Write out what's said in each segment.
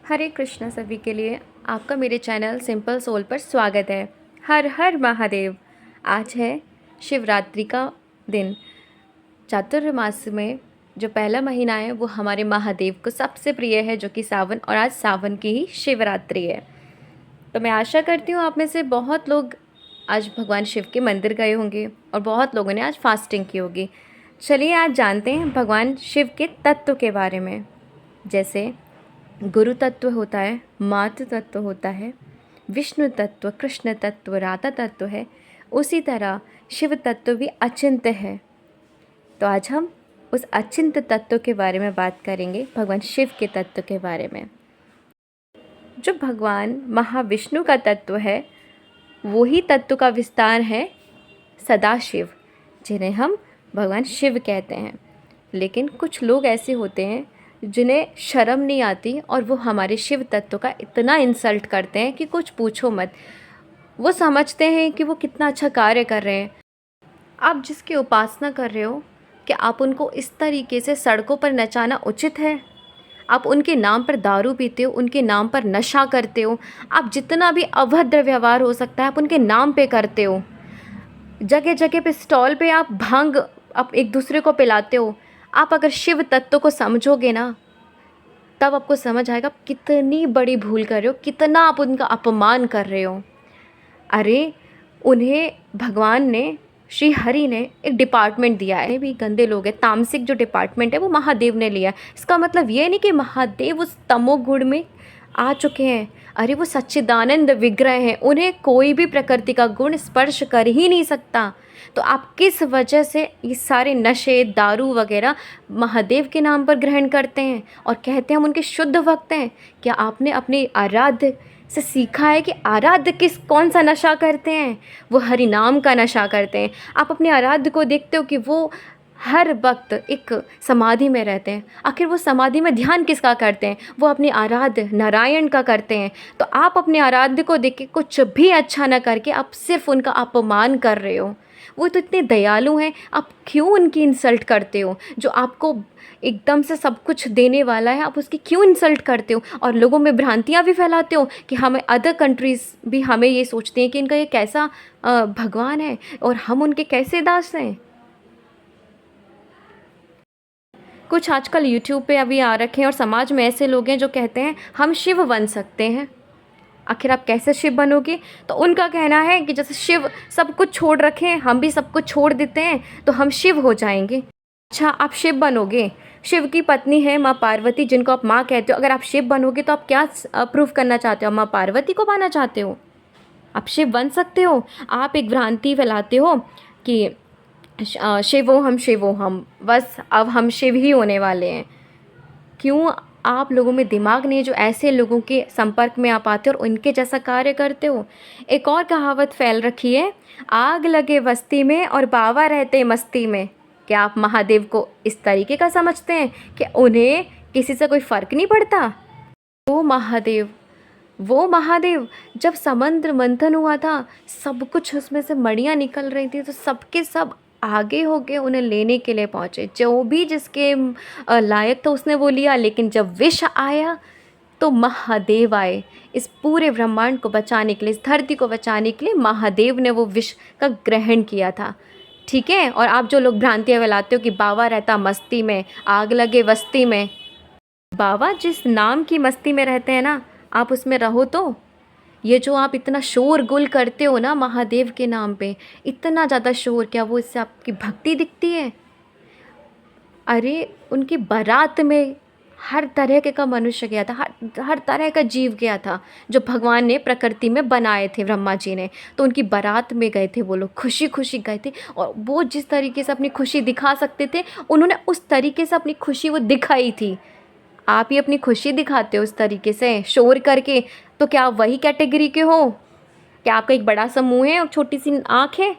हरे कृष्णा सभी के लिए आपका मेरे चैनल सिंपल सोल पर स्वागत है। हर हर महादेव। आज है शिवरात्रि का दिन। चातुर्मास में जो पहला महीना है वो हमारे महादेव को सबसे प्रिय है, जो कि सावन, और आज सावन की ही शिवरात्रि है। तो मैं आशा करती हूँ आप में से बहुत लोग आज भगवान शिव के मंदिर गए होंगे और बहुत लोगों ने आज फास्टिंग की होगी। चलिए आज जानते हैं भगवान शिव के तत्व के बारे में। जैसे गुरु तत्व होता है, मातृ तत्व होता है, विष्णु तत्व, कृष्ण तत्व, राधा तत्व है, उसी तरह शिव तत्व भी अचिंत्य है। तो आज हम उस अचिंत्य तत्व के बारे में बात करेंगे, भगवान शिव के तत्व के बारे में। जो भगवान महाविष्णु का तत्व है वही तत्व का विस्तार है सदाशिव, जिन्हें हम भगवान शिव कहते हैं। लेकिन कुछ लोग ऐसे होते हैं जिन्हें शर्म नहीं आती और वो हमारे शिव तत्व का इतना इंसल्ट करते हैं कि कुछ पूछो मत। वो समझते हैं कि वो कितना अच्छा कार्य कर रहे हैं। आप जिसकी उपासना कर रहे हो, कि आप उनको इस तरीके से सड़कों पर नचाना उचित है? आप उनके नाम पर दारू पीते हो, उनके नाम पर नशा करते हो, आप जितना भी अभद्र व्यवहार हो सकता है आप उनके नाम पे करते हो। जगह जगह पे स्टॉल पे आप भांग आप एक दूसरे को पिलाते हो। आप अगर शिव तत्व को समझोगे ना, तब आपको समझ आएगा आप कितनी बड़ी भूल कर रहे हो, कितना आप उनका अपमान कर रहे हो। अरे उन्हें भगवान ने, श्री हरि ने एक डिपार्टमेंट दिया है। भी गंदे लोग हैं, तामसिक जो डिपार्टमेंट है वो महादेव ने लिया है। इसका मतलब ये नहीं कि महादेव उस तमोगुण में आ चुके हैं। अरे वो सच्चिदानंद विग्रह हैं, उन्हें कोई भी प्रकृति का गुण स्पर्श कर ही नहीं सकता। तो आप किस वजह से ये सारे नशे, दारू वगैरह महादेव के नाम पर ग्रहण करते हैं और कहते हैं हम उनके शुद्ध भक्त हैं? क्या आपने अपने आराध्य से सीखा है कि आराध्य कौन सा नशा करते हैं? वो हरि नाम का नशा करते हैं। आप अपने आराध्य को देखते हो कि वो हर वक्त एक समाधि में रहते हैं। आखिर वो समाधि में ध्यान किसका करते हैं? वो अपने आराध्य नारायण का करते हैं। तो आप अपने आराध्य को देख के कुछ भी अच्छा ना करके आप सिर्फ उनका अपमान कर रहे हो। वो तो इतने दयालु हैं, आप क्यों उनकी इंसल्ट करते हो? जो आपको एकदम से सब कुछ देने वाला है, आप उसकी क्यों इंसल्ट करते हो? और लोगों में भ्रांतियाँ भी फैलाते हो कि हमें अदर कंट्रीज़ भी हमें ये सोचते हैं कि इनका ये कैसा भगवान है और हम उनके कैसे दास हैं। कुछ आजकल यूट्यूब पे अभी आ रखे हैं और समाज में ऐसे लोग हैं जो कहते हैं हम शिव बन सकते हैं। आखिर आप कैसे शिव बनोगे? तो उनका कहना है कि जैसे शिव सब कुछ छोड़ रखे हैं, हम भी सब कुछ छोड़ देते हैं तो हम शिव हो जाएंगे। अच्छा, आप शिव बनोगे? शिव की पत्नी है माँ पार्वती, जिनको आप माँ कहते हो। अगर आप शिव बनोगे तो आप क्या प्रूफ करना चाहते हो? माँ पार्वती को पाना चाहते हो? आप शिव बन सकते हो? आप एक भ्रांति फैलाते हो कि शिवो हम, बस अब हम शिव ही होने वाले हैं। क्यों आप लोगों में दिमाग नहीं है जो ऐसे लोगों के संपर्क में आप आते हो और उनके जैसा कार्य करते हो? एक और कहावत फैल रखी है, आग लगे बस्ती में और बाबा रहते मस्ती में। क्या आप महादेव को इस तरीके का समझते हैं कि उन्हें किसी से कोई फ़र्क नहीं पड़ता? वो महादेव वो महादेव जब समुद्र मंथन हुआ था, सब कुछ उसमें से मणियाँ निकल रही थी, तो सबके सब आगे होके उन्हें लेने के लिए पहुँचे। जो भी जिसके लायक था उसने वो लिया, लेकिन जब विष आया तो महादेव आए। इस पूरे ब्रह्मांड को बचाने के लिए, इस धरती को बचाने के लिए महादेव ने वो विष का ग्रहण किया था। ठीक है। और आप जो लोग भ्रांतियाँ फैलाते हो कि बाबा रहता मस्ती में, आग लगे बस्ती में, बाबा जिस नाम की मस्ती में रहते हैं ना, आप उसमें रहो। तो ये जो आप इतना शोर गुल करते हो ना महादेव के नाम पे, इतना ज़्यादा शोर, क्या वो इससे आपकी भक्ति दिखती है? अरे उनकी बारात में हर तरह के का मनुष्य गया था, हर तरह का जीव गया था जो भगवान ने प्रकृति में बनाए थे, ब्रह्मा जी ने। तो उनकी बारात में गए थे वो लोग, खुशी खुशी गए थे। और वो जिस तरीके से अपनी खुशी दिखा सकते थे, उन्होंने उस तरीके से अपनी खुशी वो दिखाई थी। आप ही अपनी खुशी दिखाते हो इस तरीके से शोर करके, तो क्या आप वही कैटेगरी के हो? क्या आपका एक बड़ा सा मुंह है और छोटी सी आँख है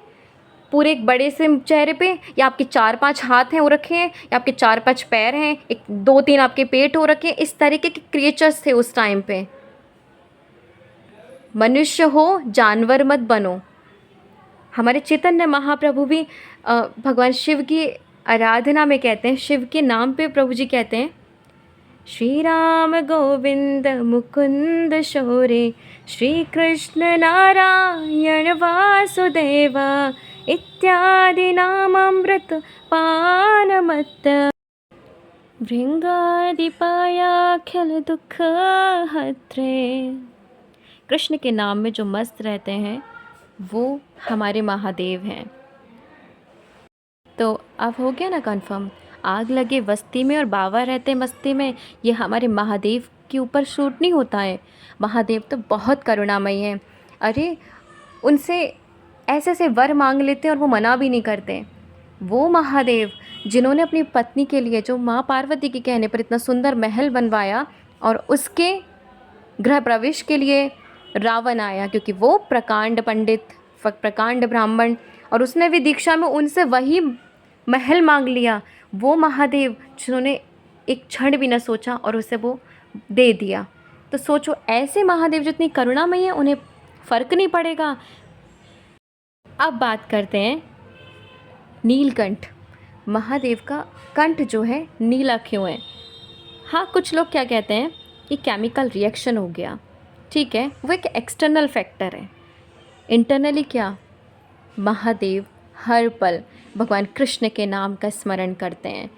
पूरे एक बड़े से चेहरे पे? या आपके 4-5 हाथ हैं हो रखे हैं? या आपके 4-5 पैर हैं? एक 2-3 आपके पेट हो रखे हैं? इस तरीके के क्रिएचर्स थे उस टाइम पे। मनुष्य हो, जानवर मत बनो। हमारे चैतन्य महाप्रभु भी भगवान शिव की आराधना में कहते हैं, शिव के नाम पे प्रभु जी कहते हैं श्री राम गोविंद मुकुंद शौरे, श्री कृष्ण नारायण वासुदेव इत्यादि नामामृत पानमत्त भृंगादिपायाखिल दुख हत्रे। कृष्ण के नाम में जो मस्त रहते हैं वो हमारे महादेव हैं। तो अब हो गया ना कंफर्म, आग लगे वस्ती में और बाबा रहते मस्ती में, ये हमारे महादेव के ऊपर शूट नहीं होता है। महादेव तो बहुत करुणामयी हैं। अरे उनसे ऐसे ऐसे वर मांग लेते हैं और वो मना भी नहीं करते। वो महादेव जिन्होंने अपनी पत्नी के लिए, जो माँ पार्वती के कहने पर इतना सुंदर महल बनवाया, और उसके गृह प्रवेश के लिए रावण आया, क्योंकि वो प्रकांड पंडित, प्रकांड ब्राह्मण, और उसने भी दीक्षा में उनसे वही महल मांग लिया। वो महादेव जिन्होंने एक क्षण भी न सोचा और उसे वो दे दिया। तो सोचो, ऐसे महादेव जितनी करुणामयी है उन्हें फ़र्क नहीं पड़ेगा। अब बात करते हैं नीलकंठ। महादेव का कंठ जो है नीला क्यों है? हाँ, कुछ लोग क्या कहते हैं कि केमिकल रिएक्शन हो गया, ठीक है, वो एक एक्सटर्नल फैक्टर है। इंटरनली क्या, महादेव हर पल भगवान कृष्ण के नाम का स्मरण करते हैं।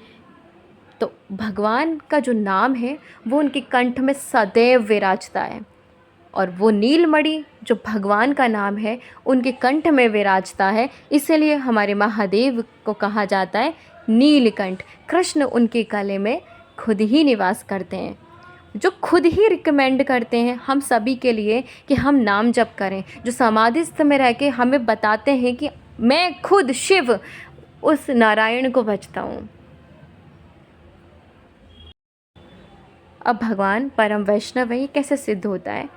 तो भगवान का जो नाम है वो उनके कंठ में सदैव विराजता है, और वो नीलमणि जो भगवान का नाम है उनके कंठ में विराजता है। इसलिए हमारे महादेव को कहा जाता है नीलकंठ। कृष्ण उनके गले में खुद ही निवास करते हैं, जो खुद ही रिकमेंड करते हैं हम सभी के लिए कि हम नाम जप करें, जो समाधिस्थ में रह के हमें बताते हैं कि मैं खुद शिव उस नारायण को भजता हूँ। अब भगवान परम वैष्णव है, ये कैसे सिद्ध होता है?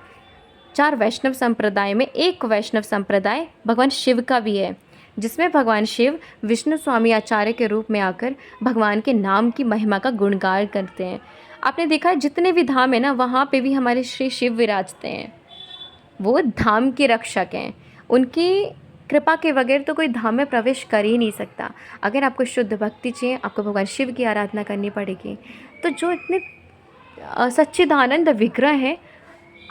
4 वैष्णव संप्रदाय में एक वैष्णव संप्रदाय भगवान शिव का भी है, जिसमें भगवान शिव विष्णु स्वामी आचार्य के रूप में आकर भगवान के नाम की महिमा का गुणगान करते हैं। आपने देखा है जितने भी धाम है ना, वहाँ पे भी हमारे श्री शिव विराजते हैं। वो धाम के रक्षक हैं। उनकी कृपा के बगैर तो कोई धाम में प्रवेश कर ही नहीं सकता। अगर आपको शुद्ध भक्ति चाहिए, आपको भगवान शिव की आराधना करनी पड़ेगी। तो जो इतने सच्चिदानंद विग्रह हैं,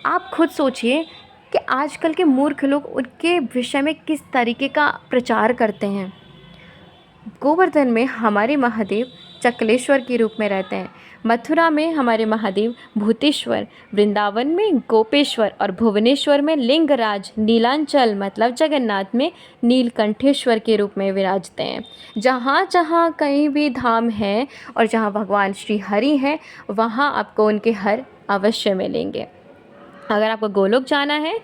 आप खुद सोचिए कि आजकल के मूर्ख लोग उनके विषय में किस तरीके का प्रचार करते हैं। गोवर्धन में हमारे महादेव चकलेश्वर के रूप में रहते हैं, मथुरा में हमारे महादेव भूतेश्वर, वृंदावन में गोपेश्वर, और भुवनेश्वर में लिंगराज, नीलांचल मतलब जगन्नाथ में नीलकंठेश्वर के रूप में विराजते हैं। जहाँ जहाँ कहीं भी धाम है और जहाँ भगवान श्री हरि हैं, वहाँ आपको उनके हर अवश्य मिलेंगे। अगर आपको गोलोक जाना है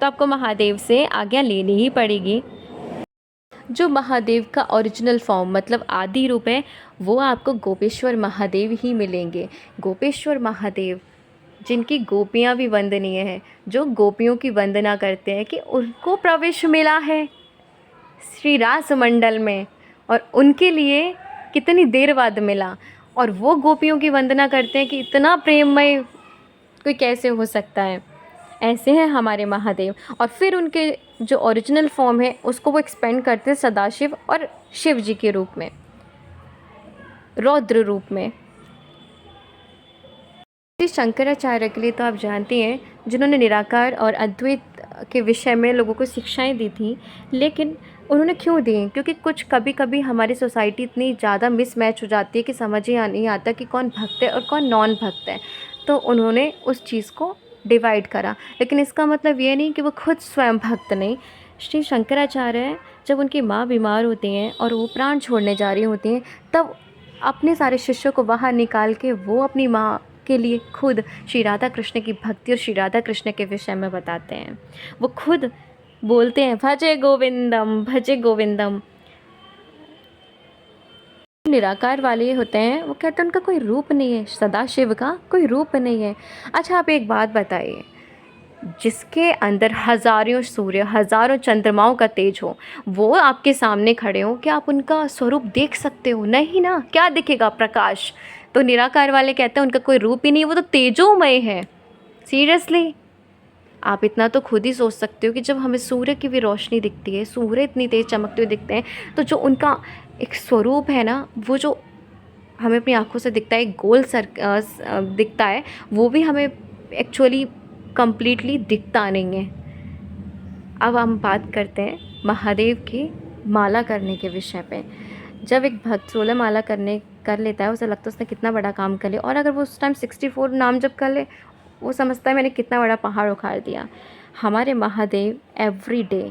तो आपको महादेव से आज्ञा लेनी ही पड़ेगी। जो महादेव का ओरिजिनल फॉर्म मतलब आदि रूप है, वो आपको गोपेश्वर महादेव ही मिलेंगे। गोपेश्वर महादेव जिनकी गोपियाँ भी वंदनीय हैं, जो गोपियों की वंदना करते हैं कि उनको प्रवेश मिला है श्री रास मंडल में, और उनके लिए कितनी देर बाद मिला, और वो गोपियों की वंदना करते हैं कि इतना प्रेममय कोई कैसे हो सकता है। ऐसे हैं हमारे महादेव। और फिर उनके जो ओरिजिनल फॉर्म है उसको वो एक्सपेंड करते हैं सदाशिव और शिव जी के रूप में, रौद्र रूप में। श्री शंकराचार्य के लिए तो आप जानती हैं, जिन्होंने निराकार और अद्वैत के विषय में लोगों को शिक्षाएं दी थी। लेकिन उन्होंने क्यों दी? क्योंकि कुछ कभी कभी हमारी सोसाइटी इतनी ज़्यादा मिसमैच हो जाती है कि समझ ही नहीं आता कि कौन भक्त है और कौन नॉन भक्त है। तो उन्होंने उस चीज़ को डिवाइड करा। लेकिन इसका मतलब ये नहीं कि वो खुद स्वयं भक्त नहीं। श्री शंकराचार्य जब उनकी माँ बीमार होती हैं और वो प्राण छोड़ने जा रही होती हैं, तब अपने सारे शिष्यों को बाहर निकाल के वो अपनी माँ के लिए खुद श्री राधा कृष्ण की भक्ति और श्री राधा कृष्ण के विषय में बताते हैं। वो खुद बोलते हैं भजे गोविंदम भजे गोविंदम। निराकार वाले होते हैं, वो कहते हैं उनका कोई रूप नहीं है, सदाशिव का कोई रूप नहीं है। अच्छा, आप एक बात बताइए, जिसके अंदर हजारों सूर्य हजारों चंद्रमाओं का तेज हो, वो आपके सामने खड़े हो, क्या आप उनका स्वरूप देख सकते हो? नहीं ना, क्या दिखेगा? प्रकाश। तो निराकार वाले कहते हैं उनका कोई रूप ही नहीं, वो तो तेजोमय है। सीरियसली, आप इतना तो खुद ही सोच सकते हो कि जब हमें सूर्य की भी रोशनी दिखती है, सूर्य इतनी तेज़ चमकते हुए दिखते हैं, तो जो उनका एक स्वरूप है ना, वो जो हमें अपनी आँखों से दिखता है, एक गोल दिखता है, वो भी हमें एक्चुअली कंप्लीटली दिखता नहीं है। अब हम बात करते हैं महादेव की माला करने के विषय पे। जब एक भक्त 16 माला कर लेता है, उसे लगता है उसने कितना बड़ा काम कर लिया, और अगर वो उस टाइम 64 नाम जप कर ले, वो समझता है मैंने कितना बड़ा पहाड़ उखाड़ दिया। हमारे महादेव एवरी डे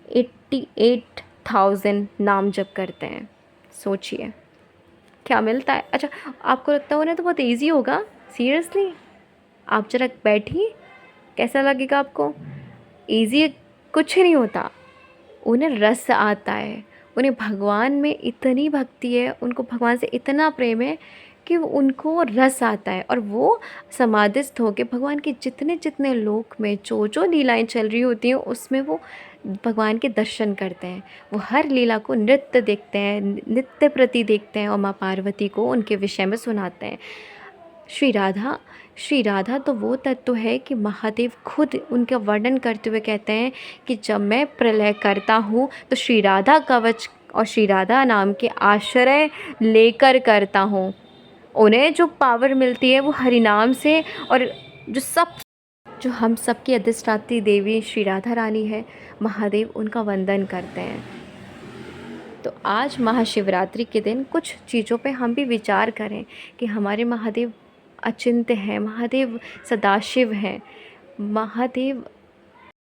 88,000 नाम जप करते हैं। सोचिए क्या मिलता है। अच्छा, आपको लगता है उन्हें तो बहुत ईजी होगा? सीरियसली आप जरा बैठिए, कैसा लगेगा आपको? ईजी कुछ नहीं होता। उन्हें रस आता है, उन्हें भगवान में इतनी भक्ति है, उनको भगवान से इतना प्रेम है कि उनको रस आता है, और वो समाधिस्थ होकर भगवान के जितने जितने लोक में जो जो लीलाएं चल रही होती हैं उसमें वो भगवान के दर्शन करते हैं। वो हर लीला को नृत्य देखते हैं, नित्य प्रति देखते हैं, और माँ पार्वती को उनके विषय में सुनाते हैं। श्री राधा तो वो तत्व है कि महादेव खुद उनका वर्णन करते हुए कहते हैं कि जब मैं प्रलय करता हूँ तो श्री राधा कवच और श्री राधा नाम के आश्रय लेकर करता हूँ। उन्हें जो पावर मिलती है वो हरिनाम से, और जो हम सबकी अधिष्ठात्री देवी श्री राधा रानी है, महादेव उनका वंदन करते हैं। तो आज महाशिवरात्रि के दिन कुछ चीज़ों पे हम भी विचार करें कि हमारे महादेव अचिंत्य हैं, महादेव सदाशिव हैं, महादेव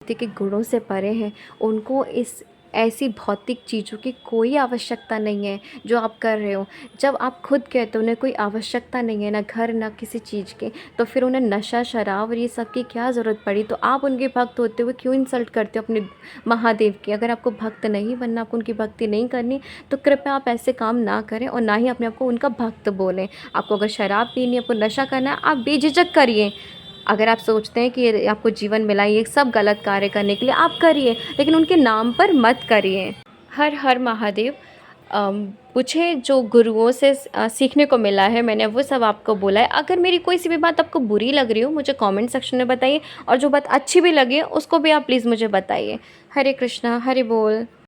के गुणों से परे हैं। उनको इस ऐसी भौतिक चीज़ों की कोई आवश्यकता नहीं है जो आप कर रहे हो। जब आप खुद कहते हो उन्हें कोई आवश्यकता नहीं है, ना घर ना किसी चीज़ की, तो फिर उन्हें नशा शराब और ये सब की क्या ज़रूरत पड़ी? तो आप उनके भक्त होते हुए क्यों इंसल्ट करते हो अपने महादेव की? अगर आपको भक्त नहीं बनना, आपको उनकी भक्ति नहीं करनी, तो कृपया आप ऐसे काम ना करें और ना ही अपने आप को उनका भक्त बोलें। आपको अगर शराब पीनी है, आपको नशा करना है, आप बेझिझक करिए। अगर आप सोचते हैं कि ये आपको जीवन मिला, ये सब गलत कार्य करने के लिए आप करिए, लेकिन उनके नाम पर मत करिए। हर हर महादेव। मुझे जो गुरुओं से सीखने को मिला है, मैंने वो सब आपको बोला है। अगर मेरी कोई सी भी बात आपको बुरी लग रही हो, मुझे कमेंट सेक्शन में बताइए, और जो बात अच्छी भी लगे उसको भी आप प्लीज़ मुझे बताइए। हरे कृष्णा, हरे बोल।